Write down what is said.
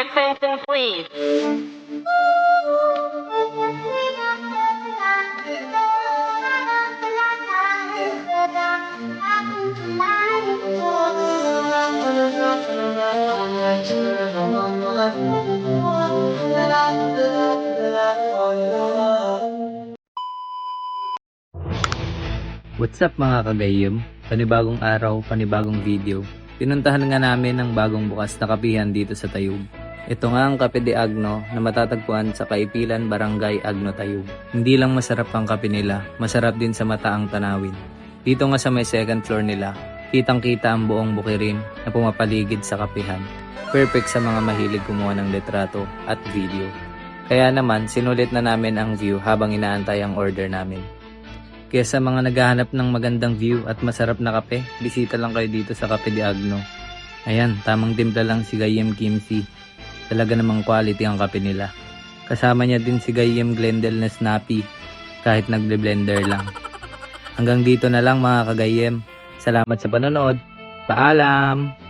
attention, please. What's up mga kagayem? Panibagong araw, panibagong video. Pinuntahan nga namin ang bagong bukas na kapihan dito sa Tayub. Ito nga ang Kape de Agno na matatagpuan sa Kaipilan, Barangay Agno, Tayub. Hindi lang masarap ang kape nila, masarap din sa mata ang tanawin. Dito nga sa may second floor nila, kitang-kita ang buong bukirin na pumapaligid sa kapihan. Perfect sa mga mahilig kumuha ng litrato at video. Kaya naman, sinulit na namin ang view habang inaantay ang order namin. Kaya sa mga naghahanap ng magandang view at masarap na kape, bisita lang kayo dito sa Kape de Agno. Ayan, tamang timpla lang si Gayem Kimsey. Talaga namang quality ang kape nila. Kasama niya din si Gayem Glendale na snappy, kahit nagle-blender lang. Hanggang dito na lang mga kagayem. Salamat sa panonood. Paalam!